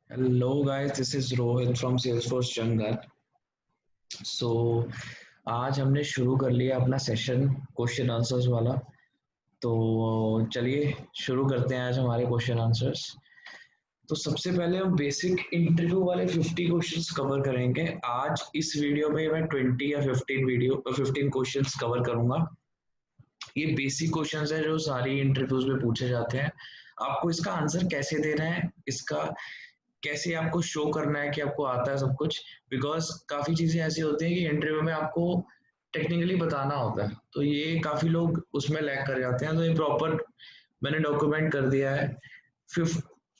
Hello guys, this is Rohit from Salesforce Jungle. सो आज हमने शुरू कर लिया अपना सेशन क्वेश्चन आंसर्स वाला। तो चलिए शुरू करते हैं आज हमारे क्वेश्चन आंसर्स। तो सबसे पहले हम बेसिक इंटरव्यू वाले 50 क्वेश्चंस कवर करेंगे। आज इस वीडियो में मैं 20 या 15 क्वेश्चंस कवर करूंगा। ये बेसिक क्वेश्चंस है जो सारी इंटरव्यूज में पूछे जाते हैं। आपको इसका आंसर कैसे देना है, इसका कैसे आपको शो करना है कि आपको आता है सब कुछ। बिकॉज काफी चीजें ऐसी होती हैं कि इंटरव्यू में आपको टेक्निकली बताना होता है, तो ये काफी लोग उसमें लैग कर जाते हैं। तो ये प्रॉपर मैंने डॉक्यूमेंट कर दिया है।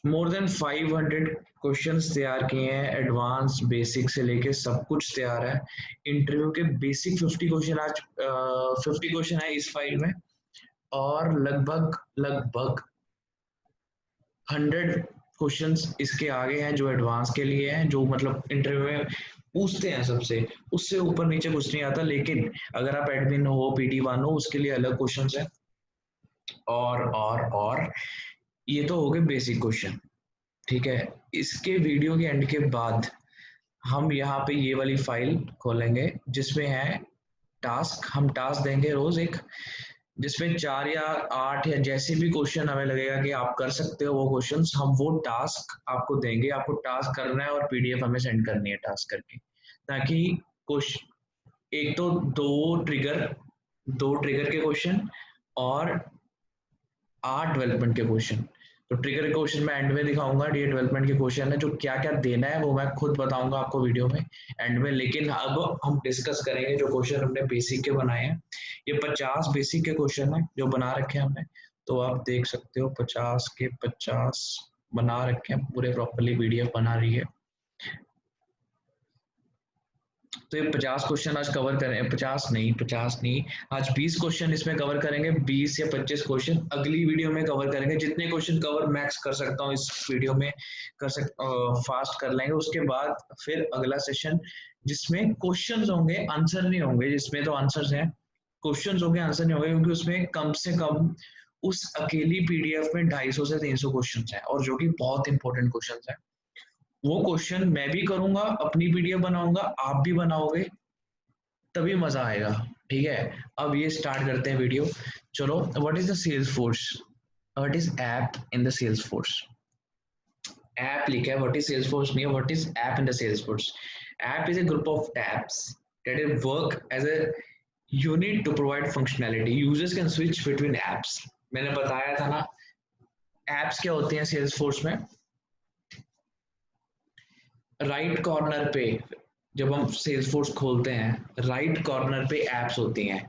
मोर देन 500 क्वेश्चंस तैयार किए हैं, एडवांस बेसिक से लेके सब कुछ तैयार है। इंटरव्यू के बेसिक 50 क्वेश्चन आज 50 क्वेश्चन है इस फाइल में। और लगभग लगभग 100 क्वेश्चंस इसके आगे हैं जो एडवांस के लिए हैं, जो मतलब इंटरव्यू में पूछते हैं सबसे। उससे ऊपर नीचे कुछ नहीं आता। लेकिन अगर आप एडमिन हो, PD1 हो, उसके लिए अलग क्वेश्चंस है। और ये तो हो गए बेसिक क्वेश्चन। ठीक है। इसके वीडियो के एंड के बाद हम यहाँ पे ये वाली फाइल खोलेंगे जिसमें है टास्क। हम टास्क देंगे रोज एक, जिसमें 4 या 8 या जैसे भी क्वेश्चन हमें लगेगा कि आप कर सकते हो वो क्वेश्चंस, हम वो टास्क आपको देंगे। आपको टास्क करना है और PDF हमें सेंड करनी है टास्क करके, ताकि क्वेश्चन एक तो दो ट्रिगर के क्वेश्चन और 8 डेवलपमेंट के क्वेश्चन। तो ट्रिगर क्वेश्चन मैं एंड में दिखाऊंगा, ये डेवलपमेंट के क्वेश्चन है जो क्या क्या देना है वो मैं खुद बताऊंगा आपको वीडियो में एंड में। लेकिन अब हम डिस्कस करेंगे जो क्वेश्चन हमने बेसिक के बनाए हैं। ये 50 बेसिक के क्वेश्चन है जो बना रखे हैं हमने। तो आप देख सकते हो 50 के 50 बना रखे हैं, पूरे प्रॉपरली PDF बना रही है। तो ये 50 क्वेश्चन आज कवर करें, 50 नहीं, आज 20 क्वेश्चन इसमें कवर करेंगे। 20 या 25 क्वेश्चन अगली वीडियो में कवर करेंगे। जितने क्वेश्चन कवर मैक्स कर सकता हूँ इस वीडियो में फास्ट कर लेंगे। उसके बाद फिर अगला सेशन जिसमें क्वेश्चन होंगे, आंसर नहीं होंगे। जिसमें तो आंसर्स हैं, क्वेश्चन होंगे, आंसर नहीं होंगे, क्योंकि उसमें कम से कम उस अकेली PDF में 250 से 300 क्वेश्चन है, और जो कि बहुत इंपॉर्टेंट क्वेश्चन है। वो क्वेश्चन मैं भी करूंगा, अपनी PDF बनाऊंगा, आप भी बनाओगे, तभी मजा आएगा। ठीक है। अब ये स्टार्ट करते हैं वीडियो। चलो, what is the Salesforce, what is app in the Salesforce. App लिखा है, व्हाट इज सेल्स फोर्स नहीं है, what is app in the Salesforce. App is a group of tabs that work as a unit to provide functionality. Users can switch between apps. मैंने बताया था ना, apps क्या होते हैं sales force में। राइट कॉर्नर पे जब हम सेल्स फोर्स खोलते हैं, राइट कॉर्नर पे एप्स होती हैं।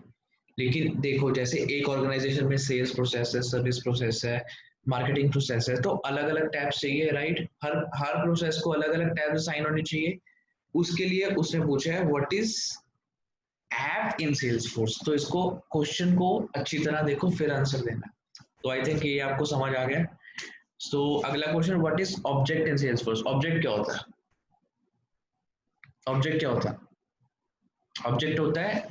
लेकिन देखो, जैसे एक ऑर्गेनाइजेशन में सेल्स प्रोसेस है, सर्विस प्रोसेस है, मार्केटिंग प्रोसेस है, तो अलग अलग टैब्स चाहिए। राइट, हर हर प्रोसेस को अलग अलग टैब साइन होनी चाहिए। उसके लिए उसने पूछा है what is app in Salesforce. तो इसको क्वेश्चन को अच्छी तरह देखो फिर आंसर देना। तो आई थिंक ये आपको समझ आ गया। सो अगला question, what is object in Salesforce. Object क्या होता है? ऑब्जेक्ट क्या होता है? ऑब्जेक्ट होता है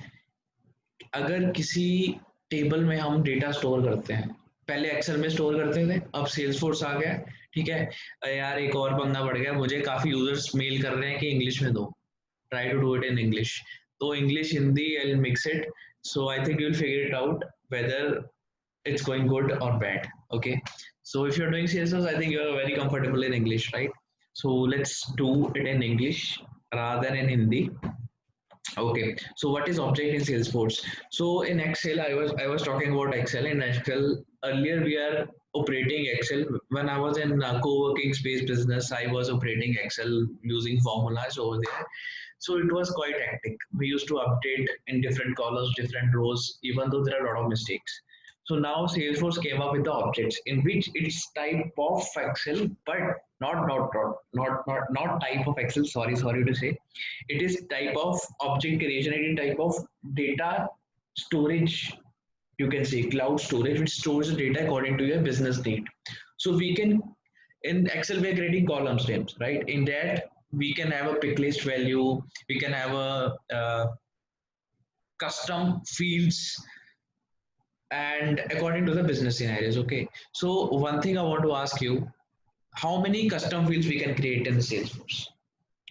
अगर किसी टेबल में हम डेटा स्टोर करते हैं। पहले एक्सेल में स्टोर करते थे, अब सेल्स फोर्स आ गया। ठीक है। यार एक और पंगा बढ़ गया, मुझे काफी यूजर्स मेल कर रहे हैं कि इंग्लिश में दो, try to do it in English. तो English Hindi I will mix it. So I think you will figure it out whether it's going good or bad. Okay, so if you're doing CSS, I think you're very comfortable in English, right? So let's do it in English rather than in Hindi. Okay, so what is object in Salesforce? So in Excel, I was talking about Excel. In Excel, earlier we are operating Excel. When I was in co-working space business, I was operating Excel using formulas over there. So it was quite hectic. We used to update in different columns, different rows, even though there are a lot of mistakes. So now Salesforce came up with the objects in which it's type of Excel, but not type of Excel. Sorry to say, it is type of object creation. It is type of data storage. You can say cloud storage, which stores the data according to your business need. So we can, in Excel we are creating columns names, right? In that we can have a pick list value. We can have a custom fields and according to the business scenarios. Okay, so one thing I want to ask you, how many custom fields we can create in the Salesforce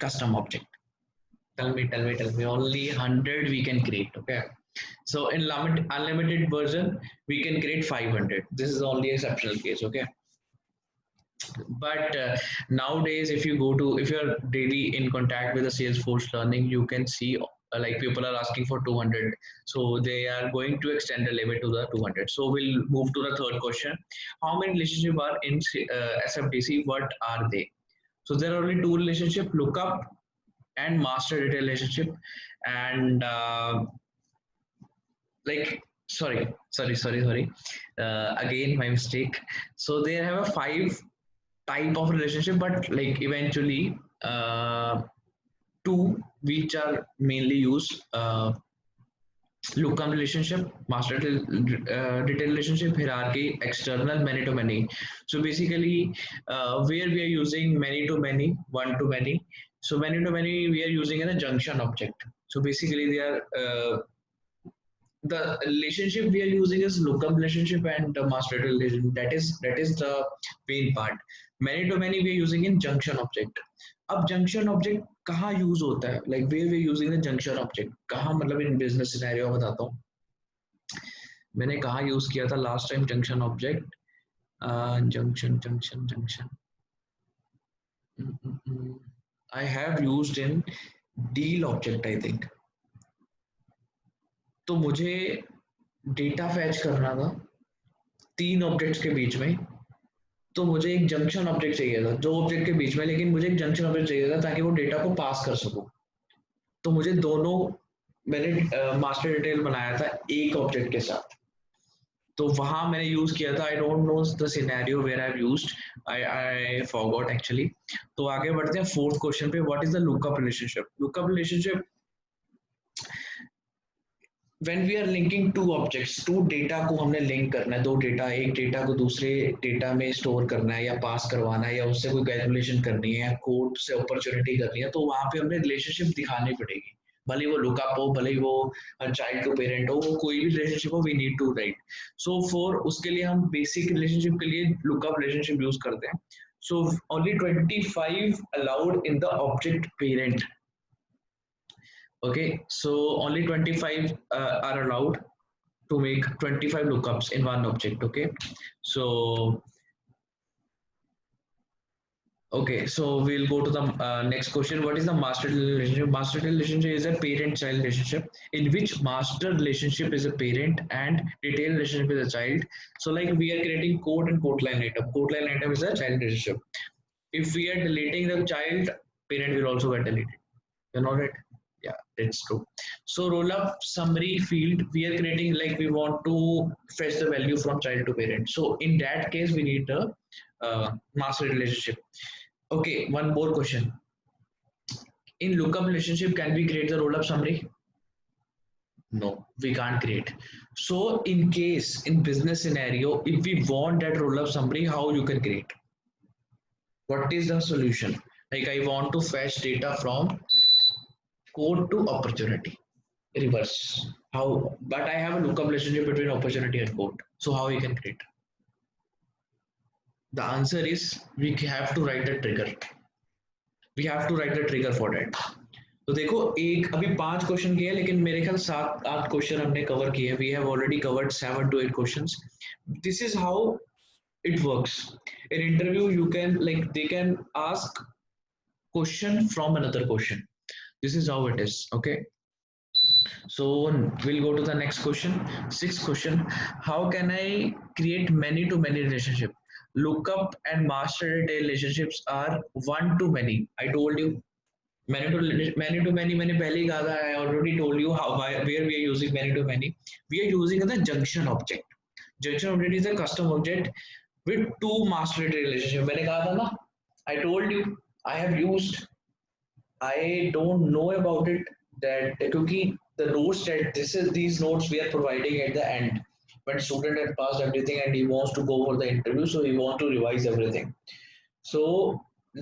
custom object? Tell me. Only 100 we can create. Okay. So in unlimited version, we can create 500. This is only exceptional case. Okay. But nowadays, if you're daily in contact with the Salesforce learning, you can see like people are asking for 200. So they are going to extend the limit to the 200. So we'll move to the third question. How many relationships are in SFDC? What are they? So there are only two relationships: lookup and master data relationship. And like sorry, again my mistake. So they have a five type of relationship, but like eventually two which are mainly used: lookup relationship, master detail relationship, hierarchy, external, many to many. So basically, where we are using many to many, one to many. So many to many, we are using in a junction object. So basically, they are the relationship we are using is lookup relationship and the master data relationship. That is the main part. Many to many we are using in junction object. अब junction object कहाँ use होता है? Like where we are using the junction object? कहाँ मतलब in business scenario बताता हूँ. मैंने कहाँ use किया था last time junction object? Junction. I have used in deal object I think. तो मुझे डेटा फैच करना था तीन ऑब्जेक्ट्स के बीच में, तो मुझे एक जंक्शन ऑब्जेक्ट चाहिए था दो ऑब्जेक्ट के बीच में, लेकिन मुझे एक जंक्शन ऑब्जेक्ट चाहिए था ताकि वो डेटा को पास कर सकूं। तो मुझे दोनों मैंने मास्टर डिटेल बनाया था एक ऑब्जेक्ट के साथ, तो वहां मैंने यूज किया था। I don't know the scenario where I have used, I forgot actually. तो आगे बढ़ते हैं फोर्थ क्वेश्चन पे, what is the lookup relationship? Lookup relationship when we are linking two objects, two data को हमने लिंक करना है, दो डेटा, एक डेटा को दूसरे डेटा में स्टोर करना है या पास करवाना है या उससे कोई कैलकुलेशन करनी है या कोड से अपॉर्चुनिटी करनी है, तो वहां पे हमने रिलेशनशिप दिखानी पड़ेगी, भले वो लुकअप हो, भले वो चाइल्ड टू पेरेंट हो, वो कोई भी रिलेशनशिप हो, we need to write. So for उसके लिए हम बेसिक रिलेशनशिप के लिए लुकअप रिलेशनशिप यूज करते हैं। So only 25 allowed in the object parent. Okay, so only 25 are allowed to make 25 lookups in one object. Okay, so we'll go to the next question. What is the master relationship? Master relationship is a parent-child relationship in which master relationship is a parent and detail relationship is a child. So like we are creating code and code line item. Code line item is a child relationship. If we are deleting the child, parent will also get deleted. You know that? Yeah, it's true. So roll up summary field, we are creating like we want to fetch the value from child to parent. So in that case, we need the master relationship. Okay, one more question. In lookup relationship, can we create the roll up summary? No, we can't create. So in case in business scenario, if we want that roll up summary, how you can create? What is the solution? Like I want to fetch data from code to opportunity, reverse. How? But I have a lookup relationship between opportunity and code. So how you can create? The answer is we have to write a trigger. We have to write the trigger for that. तो देखो एक अभी 5 question किए हैं, लेकिन मेरे ख्याल 7-8 question हमने कवर किए हैं. We have already covered 7 to 8 questions. This is how it works. In interview you can like they can ask question from another question. This is how it is. Okay, so we'll go to the next question. Sixth question, how can I create many to many relationship? Lookup and master data relationships are one to many. I told you many to many मैंने पहले ही कहा था. I already told you how where we are using many to many. We are using the junction object. Junction object is a custom object with two master data relationship. मैंने कहा था ना, I told you I have used. I don't know about it that क्योंकि the notes that these notes we are providing at the end when student had passed everything and he wants to go for the interview, so he want to revise everything. So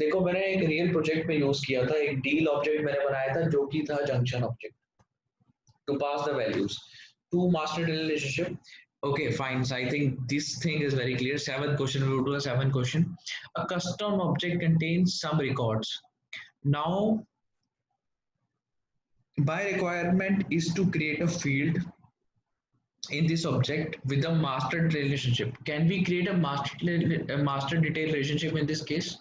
देखो मैंने एक real project में use किया था, एक deal object मैंने बनाया था जो कि था junction object to pass the values, to master relationship Okay, fine. So I think this thing is very clear. Seventh question, we will do the seventh question. A custom object contains some records. Now, by requirement is to create a field in this object with a master relationship. Can we create a master detail relationship in this case?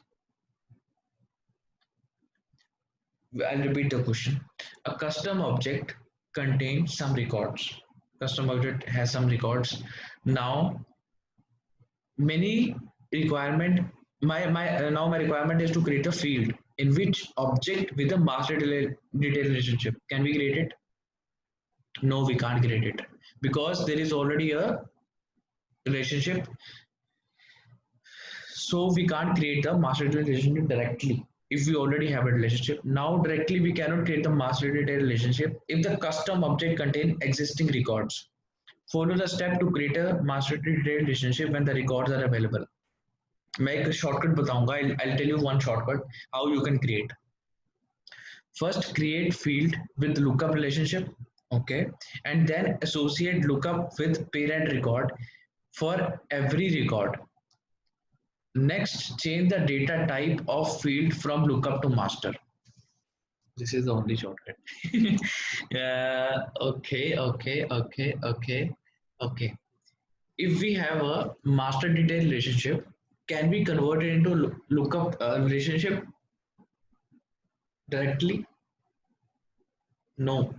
I'll repeat the question. A custom object contains some records. Custom object has some records. Now, many requirement my now my requirement is to create a field in which object with a master detail relationship. Can we create it? No, we can't create it because there is already a relationship, so we can't create the master detail relationship directly. If we already have a relationship, now directly we cannot create the master detail relationship if the custom object contain existing records. Follow the step to create a master detail relationship when the records are available. मैं एक shortcut बताऊंगा. I'll tell you one shortcut how you can create. First, create field with lookup relationship, okay, and then associate lookup with parent record for every record. Next, change the data type of field from lookup to master. This is the only shortcut. Yeah. Okay. Okay. Okay. Okay. Okay. If we have a master detail relationship, can we convert it into lookup relationship directly? No.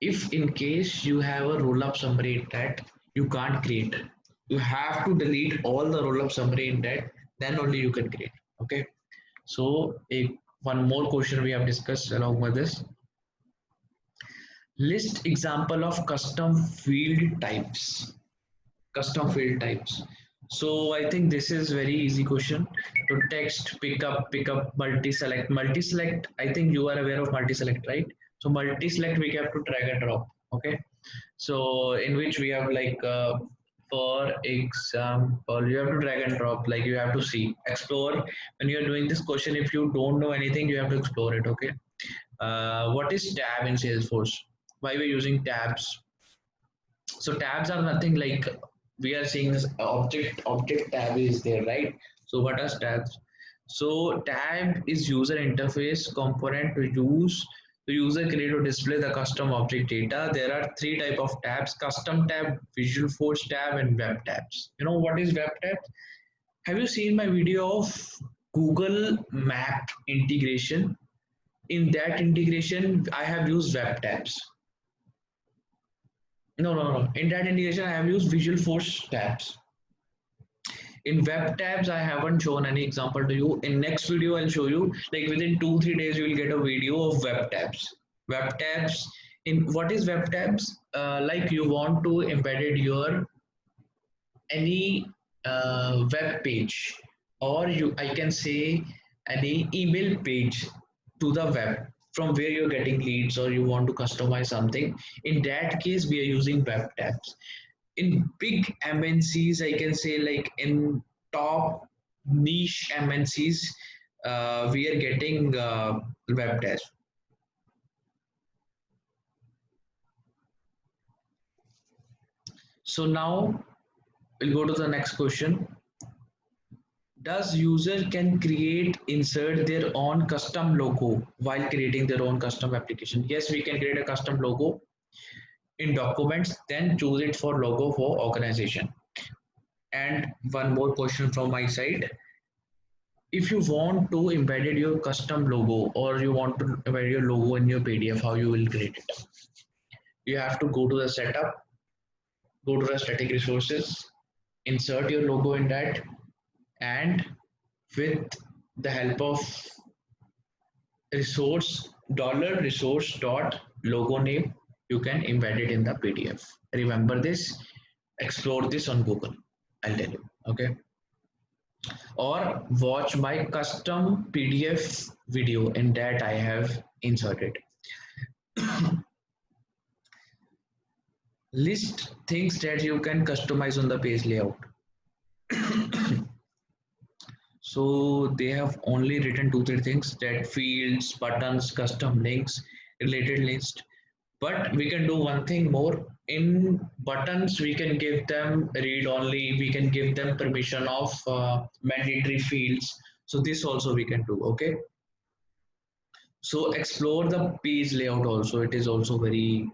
If in case you have a roll-up summary in that, you can't create. You have to delete all the roll-up summary in that, then only you can create. Okay. So one more question we have discussed along with this. List example of custom field types. Custom field types. So I think this is very easy question. To text, pickup, multi-select. Multi-select, I think you are aware of multi-select, right? So multi-select we have to drag and drop. Okay. So in which we have like for example, you have to drag and drop, like you have to see, explore. When you are doing this question, if you don't know anything, you have to explore it. Okay. What is tab in Salesforce? Why we're using tabs? So tabs are nothing like we are seeing this object tab is there, right? So what are tabs? So tab is user interface component to use the user create or display the custom object data. There are three type of tabs: custom tab, visual force tab, and web tabs. You know what is web tab? Have you seen my video of Google Map integration? In that integration, I have used web tabs. No. In that integration, I have used visual force tabs. In web tabs, I haven't shown any example to you. In next video, I'll show you. Like within 2-3 days, you will get a video of web tabs. Web tabs. In what is web tabs? Like you want to embedded your any web page, or I can say any email page to the web from where you're getting leads, or you want to customize something. In that case, we are using web tabs. In big MNCs, I can say like in top niche MNCs, we are getting web tabs. So now we'll go to the next question. Does user can create insert their own custom logo while creating their own custom application? Yes, we can create a custom logo in documents, then choose it for logo for organization. And one more question from my side. If you want to embed your custom logo, or you want to embed your logo in your PDF, how you will create it? You have to go to the setup, go to the static resources, insert your logo in that, and with the help of resource dot logo name, you can embed it in the PDF. Remember this, explore this on Google, I'll tell you. Okay. Or watch my custom PDF video in that I have inserted. List things that you can customize on the page layout. So they have only written 2-3 things: that fields, buttons, custom links, related list. But we can do one thing more. In buttons, we can give them read only. We can give them permission of mandatory fields. So this also we can do. Okay. So explore the page layout also. It is also very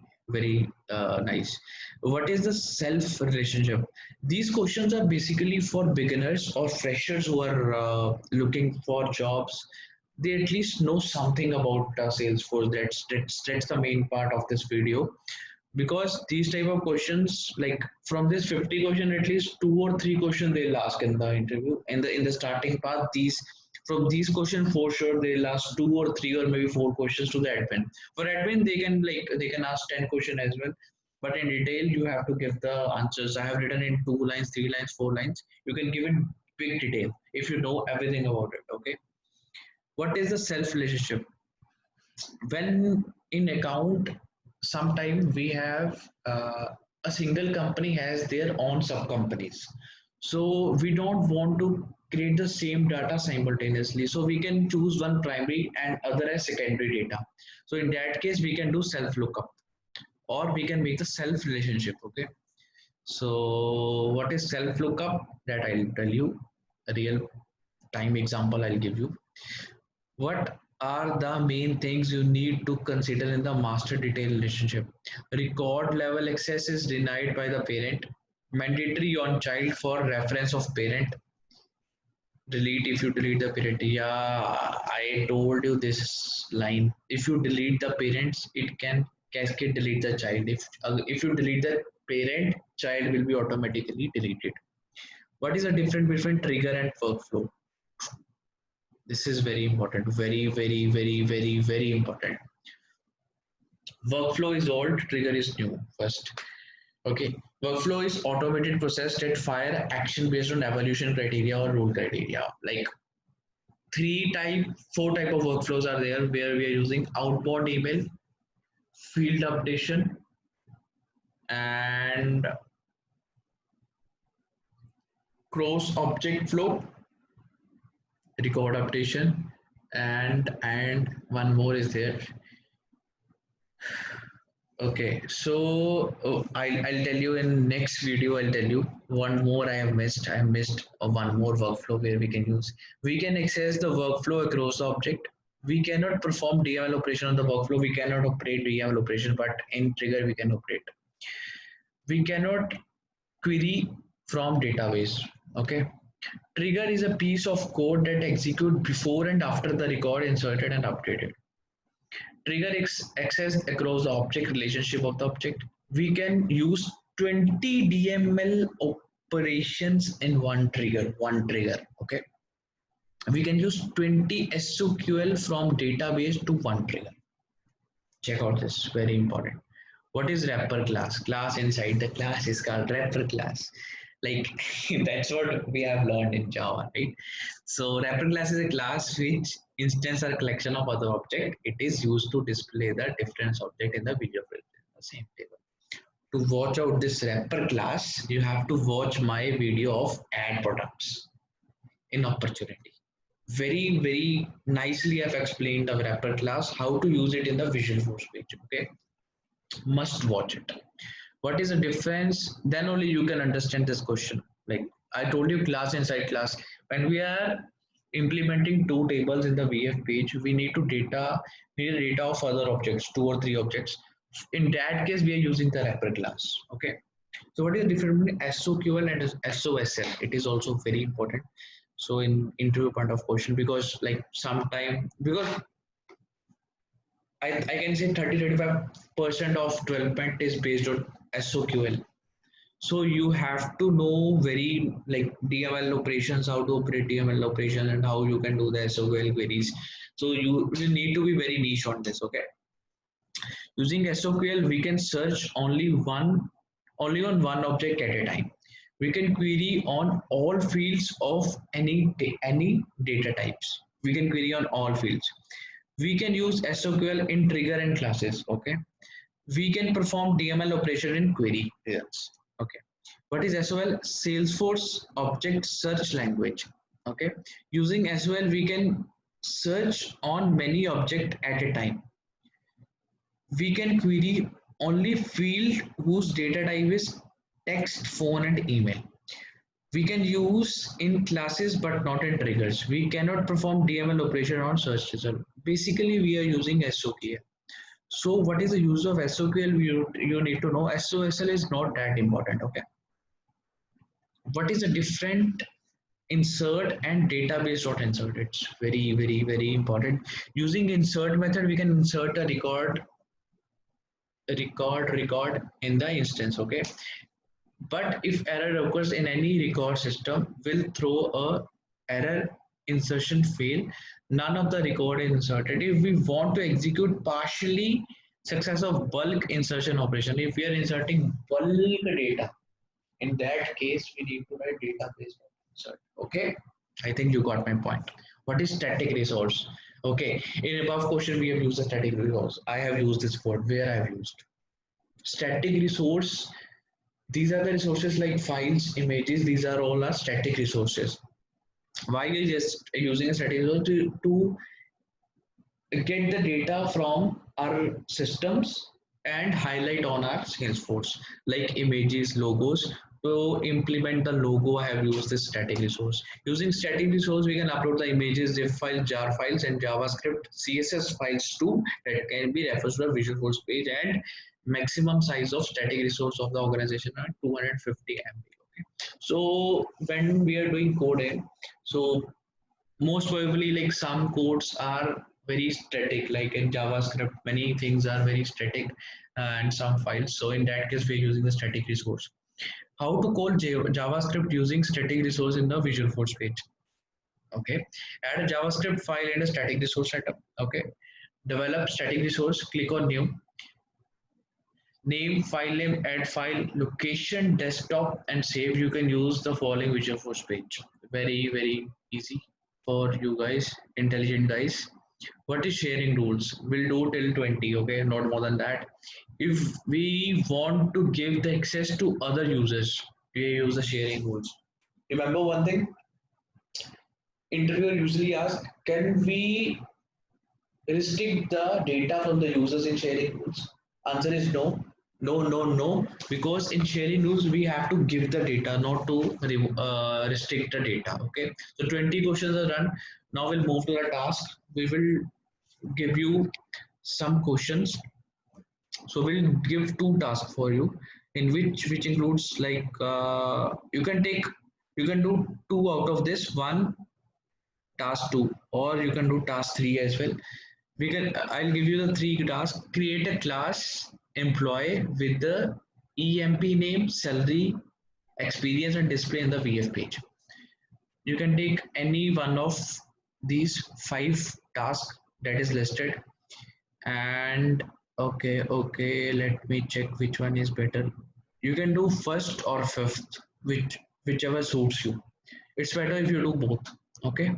nice. What is the self relationship? These questions are basically for beginners or freshers who are looking for jobs. They at least know something about Salesforce. That's the main part of this video, because these type of questions, like from this 50 question, at least 2 or 3 questions they'll ask in the interview, in the starting part. These, from these questions for sure they'll ask 2 or 3 or maybe 4 questions to the admin. For admin they can ask 10 questions as well, but in detail you have to give the answers. I have written in 2 lines, 3 lines, 4 lines. You can give in big detail if you know everything about it. Okay. What is the self relationship? When in account, sometime we have a single company has their own sub companies, so we don't want to create the same data simultaneously, so we can choose one primary and other as secondary data. So in that case we can do self lookup, or we can make the self relationship. Okay. So what is self lookup? That I'll tell you. A real time example I'll give you. What are the main things you need to consider in the master detail relationship? Record level access is denied by the parent. Mandatory on child for reference of parent. Delete if you delete the parent. Yeah, I told you this line. If you delete the parents, it can cascade delete the child. If you delete the parent, child will be automatically deleted. What is the difference between trigger and workflow? This is very important. Very important. Workflow is old, trigger is new. First, okay. Workflow is automated process that fire action based on evaluation criteria or rule criteria. Like four type of workflows are there where we are using outbound email, field updation, and cross object flow, record updation, and one more is there. Okay, so I'll tell you in next video. I'll tell you one more I have missed. I have missed one more workflow where we can use. We can access the workflow across the object. We cannot perform DML operation on the workflow. We cannot operate DML operation, but in trigger we can operate. We cannot query from database. Okay. Trigger is a piece of code that executes before and after the record inserted and updated. Trigger access across the object relationship of the object. We can use 20 DML operations in one trigger. Okay. We can use 20 SQL from database to one trigger. Check out this, very important. What is wrapper class? Class inside the class is called wrapper class. Like that's what we have learned in Java, right? So wrapper class is a class which instance or collection of other object. It is used to display the different object in the video frame, the same table. To watch out this wrapper class, you have to watch my video of add products in opportunity. Very nicely I've explained the wrapper class, how to use it in the Visualforce page. Okay, must watch it. What is the difference? Then only you can understand this question. Like I told you, class inside class. When we are implementing two tables in the VF page, we need data of other objects, 2 or 3 objects. In that case, we are using the wrapper class. Okay. So what is the difference between SOQL and SOSL? It is also very important. So in interview point of question, because like sometime, because I can say 30-35% of development is based on SOQL. So you have to know very like DML operations, how to operate DML operation, and how you can do the SOQL queries. So you will need to be very niche on this. Okay. Using SOQL, we can search only on one object at a time. We can query on all fields of any data types. We can query on all fields. We can use SOQL in trigger and classes. Okay. We can perform DML operation in query results. Okay. What is SOL? Salesforce Object Search Language. Okay. Using SOL, we can search on many objects at a time. We can query only field whose data type is text, phone, and email. We can use in classes but not in triggers. We cannot perform DML operation on search result. Basically, we are using SOQL. So what is the use of SOQL? You need to know SOSL is not that important. Okay. What is the different insert and database.insert? It's very important. Using insert method, we can insert a record in the instance. Okay. But if error occurs in any record system, will throw a error insertion fail. None of the record is inserted. If we want to execute partially success of bulk insertion operation, if we are inserting bulk data, in that case we need to write database insert. Okay, I think you got my point. What is static resource? Okay, in above question we have used the static resource. I have used this word. Where I have used static resource, these are the resources like files, images. These are all are static resources. Why we just using a static resource to get the data from our systems and highlight on our Salesforce, like images, logos. To implement the logo, I have used this static resource. Using static resource, we can upload the images, zip files, jar files, and JavaScript, CSS files too that can be referred to the Visual Force page. And maximum size of static resource of the organization are 250 MB. Okay. So when we are doing coding, so most probably like some codes are very static, like in JavaScript many things are very static, and some files. So in that case we're using the static resource. How to call JavaScript using static resource in the Visual Force page? Okay, add a JavaScript file and a static resource setup. Okay, develop static resource, click on new, name, file name, add file, location, desktop, and save. You can use the following Visual Force page. Very easy for you guys, intelligent guys. What is sharing rules? We'll do till 20, okay, not more than that. If we want to give the access to other users, we use the sharing rules. Remember one thing, interviewer usually asks, can we restrict the data from the users in sharing rules? Answer is no. No, because in sharing rules we have to give the data, not to restrict the data. Okay, so 20 questions are done. Now we'll move to the task. We will give you some questions. So we'll give two tasks for you, in which includes like you can do two out of this one, task two, or you can do task three as well. We can I'll give you the three tasks. Create a class employee with the EMP name, salary, experience, and display in the VF page. You can take any one of these five tasks that is listed. And okay, let me check which one is better. You can do first or fifth, whichever suits you. It's better if you do both. Okay,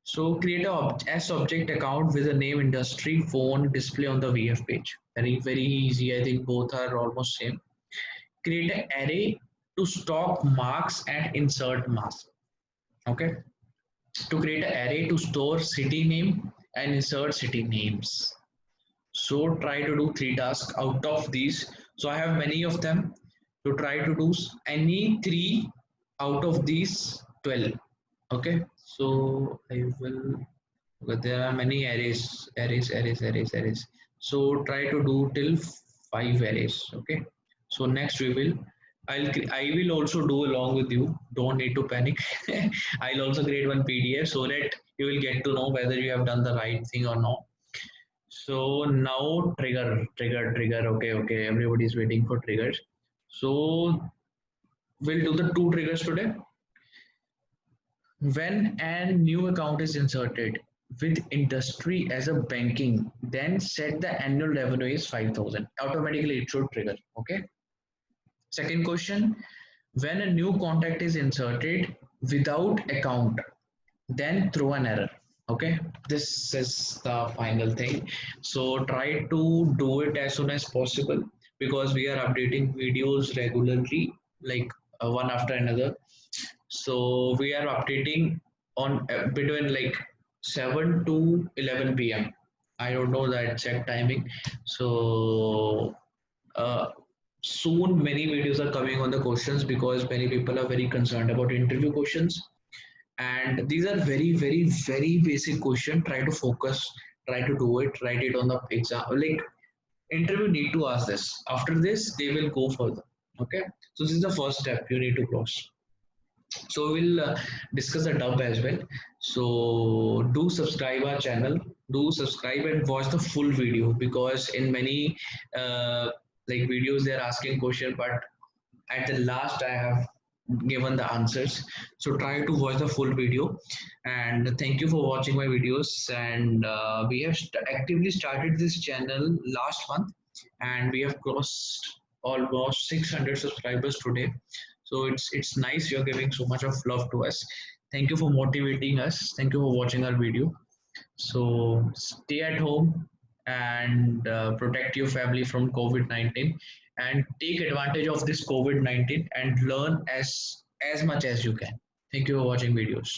so create a S object account with a name, industry, phone, display on the VF page. Very easy. I think both are almost same. Create an array to stock marks and insert marks. Okay, to create an array to store city name and insert city names. So try to do three tasks out of these. So I have many of them. To try to do any three out of these 12. Okay, so I will, but there are many arrays. So try to do till five arrays. Okay, so next I will also do along with you. Don't need to panic. I'll also create one PDF so that you will get to know whether you have done the right thing or not. So now trigger. Okay. Everybody is waiting for triggers. So we'll do the two triggers today. When a new account is inserted with industry as a banking, then set the annual revenue is 5,000. Automatically it should trigger. Okay. Second question, when a new contact is inserted without account, then throw an error. Okay, this is the final thing. So try to do it as soon as possible, because we are updating videos regularly, like one after another. So we are updating on between like 7 to 11 p.m. I don't know the exact timing. So uh, soon many videos are coming on the questions because many people are very concerned about interview questions, and these are very basic question. Try to focus, try to do it, write it on the exam. Like interview need to ask this. After this they will go further. Okay, so this is the first step you need to cross. So we'll discuss the dub as well. So do subscribe our channel, do subscribe and watch the full video, because in many uh, like videos they're asking question, but at the last I have given the answers. So try to watch the full video, and thank you for watching my videos. And we have actively started this channel last month, and we have crossed almost 600 subscribers today. So it's nice you're giving so much of love to us. Thank you for motivating us. Thank you for watching our video. So stay at home and protect your family from COVID-19, and take advantage of this COVID-19 and learn as much as you can. Thank you for watching videos.